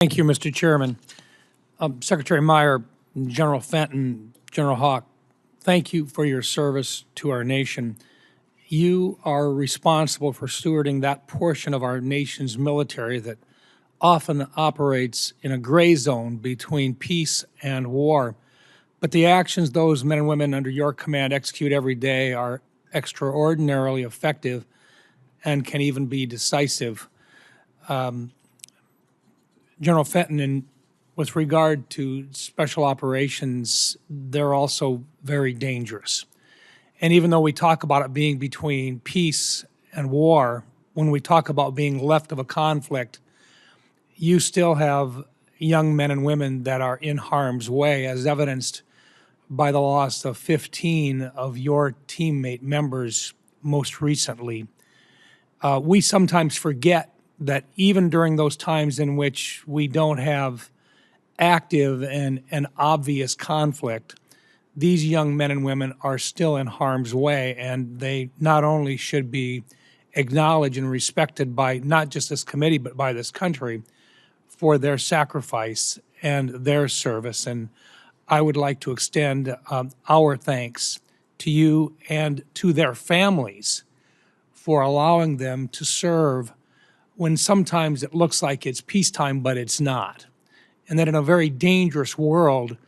Thank you, Mr. Chairman. Secretary Meyer, General Fenton, General Haugh, thank you for your service to our nation. You are responsible for stewarding that portion of our nation's military that often operates in a gray zone between peace and war. But the actions those men and women under your command execute every day are extraordinarily effective and can even be decisive. General Fenton, with regard to special operations, they're also very dangerous. And even though we talk about it being between peace and war, when we talk about being left of a conflict, you still have young men and women that are in harm's way, as evidenced by the loss of 15 of your teammate members most recently. We sometimes forget that even during those times in which we don't have active and obvious conflict, these young men and women are still in harm's way, and they not only should be acknowledged and respected by not just this committee, but by this country for their sacrifice and their service. And I would like to extend our thanks to you and to their families for allowing them to serve when sometimes it looks like it's peacetime, but it's not. And that in a very dangerous world,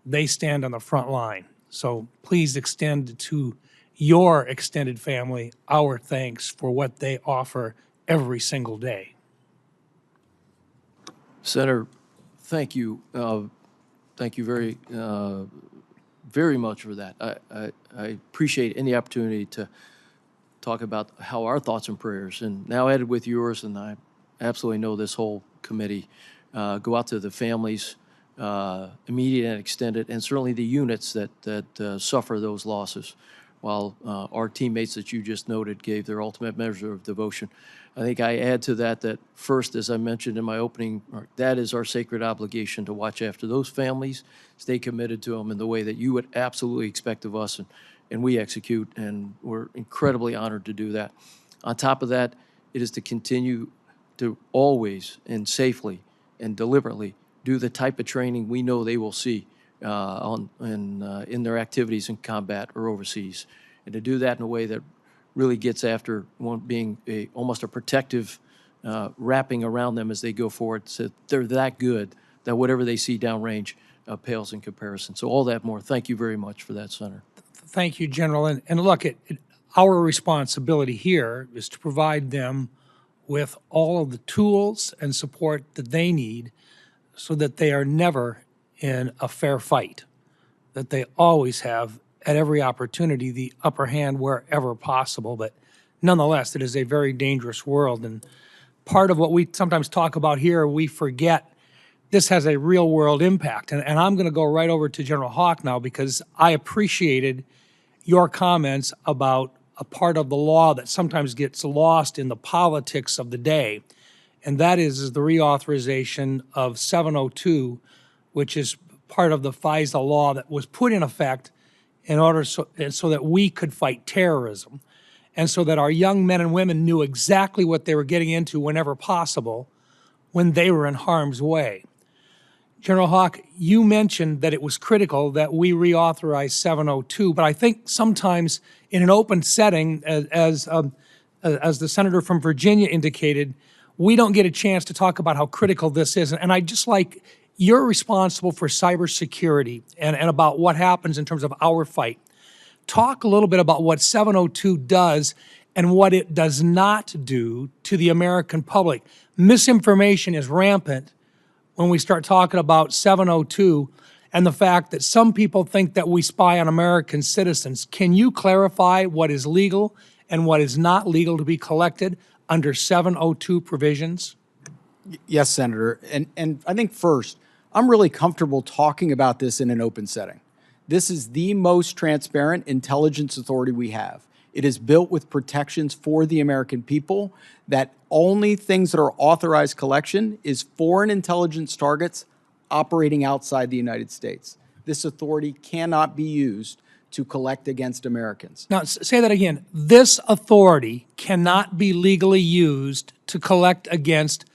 they stand on the front line. So please extend to your extended family our thanks for what they offer every single day. Senator, thank you. Thank you very much for that. I appreciate any opportunity to talk about how our thoughts and prayers, and now added with yours, and I absolutely know this whole committee, go out to the families, immediate and extended, and certainly the units that suffer those losses, while our teammates that you just noted gave their ultimate measure of devotion. I think I add to that first, as I mentioned in my opening, that is our sacred obligation to watch after those families, stay committed to them in the way that you would absolutely expect of us, and we execute, and we're incredibly honored to do that. On top of that, it is to continue to always and safely and deliberately do the type of training we know they will see in their activities in combat or overseas, and to do that in a way that really gets after one being almost a protective wrapping around them as they go forward, so they're that good that whatever they see downrange pales in comparison. So all that more. Thank you very much for that, Senator. Thank you, General. And look, our responsibility here is to provide them with all of the tools and support that they need so that they are never in a fair fight, that they always have, at every opportunity, the upper hand wherever possible. But nonetheless, it is a very dangerous world. And part of what we sometimes talk about here, we forget this has a real world impact. And I'm going to go right over to General Haugh now, because I appreciated your comments about a part of the law that sometimes gets lost in the politics of the day, and that is the reauthorization of 702, which is part of the FISA law that was put in effect in order so that we could fight terrorism, and so that our young men and women knew exactly what they were getting into whenever possible when they were in harm's way. General Haugh, you mentioned that it was critical that we reauthorize 702, but I think sometimes in an open setting, as the senator from Virginia indicated, we don't get a chance to talk about how critical this is. And I just like, you're responsible for cybersecurity and about what happens in terms of our fight. Talk a little bit about what 702 does and what it does not do to the American public. Misinformation is rampant when we start talking about 702 and the fact that some people think that we spy on American citizens. Can you clarify what is legal and what is not legal to be collected under 702 provisions? Yes, Senator. And I think first, I'm really comfortable talking about this in an open setting. This is the most transparent intelligence authority we have. It is built with protections for the American people, that only things that are authorized collection is foreign intelligence targets operating outside the United States. This authority cannot be used to collect against Americans. Now, say that again. This authority cannot be legally used to collect against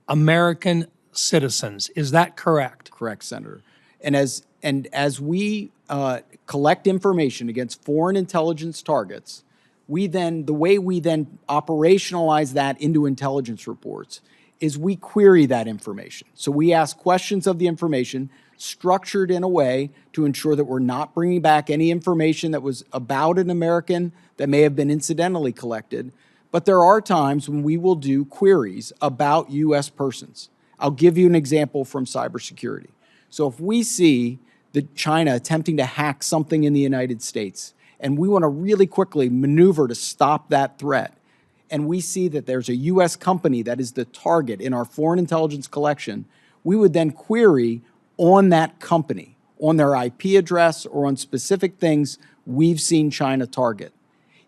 American citizens. Is that correct? Correct, Senator. And as we collect information against foreign intelligence targets, the way we then operationalize that into intelligence reports is we query that information. So we ask questions of the information structured in a way to ensure that we're not bringing back any information that was about an American that may have been incidentally collected. But there are times when we will do queries about U.S. persons. I'll give you an example from cybersecurity. So if we see that China attempting to hack something in the United States, and we want to really quickly maneuver to stop that threat, and we see that there's a U.S. company that is the target in our foreign intelligence collection, we would then query on that company, on their IP address or on specific things we've seen China target.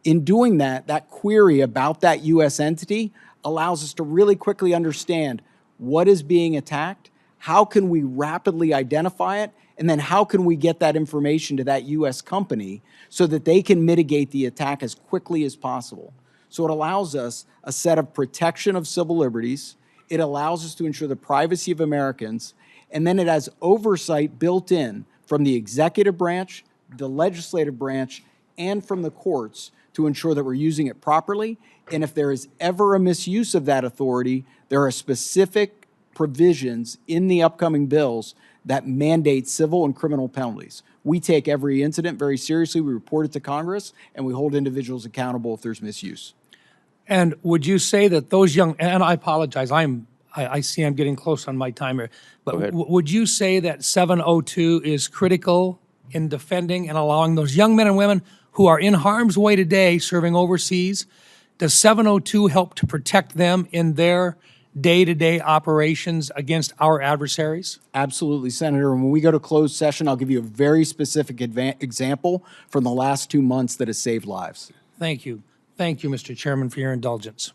In doing that, that query about that U.S. entity allows us to really quickly understand what is being attacked, how can we rapidly identify it, and then how can we get that information to that U.S. company so that they can mitigate the attack as quickly as possible. So it allows us a set of protection of civil liberties. It allows us to ensure the privacy of Americans, and then it has oversight built in from the executive branch, the legislative branch, and from the courts to ensure that we're using it properly. And if there is ever a misuse of that authority, there are specific provisions in the upcoming bills that mandate civil and criminal penalties. We take every incident very seriously. We report it to Congress, and we hold individuals accountable if there's misuse. And would you say that those young, and I apologize, I see I'm getting close on my timer, but would you say that 702 is critical in defending and allowing those young men and women who are in harm's way today serving overseas? Does 702 help to protect them in their day-to-day operations against our adversaries? Absolutely, Senator. When we go to closed session, I'll give you a very specific example from the last 2 months that has saved lives. Thank you. Thank you, Mr. Chairman, for your indulgence.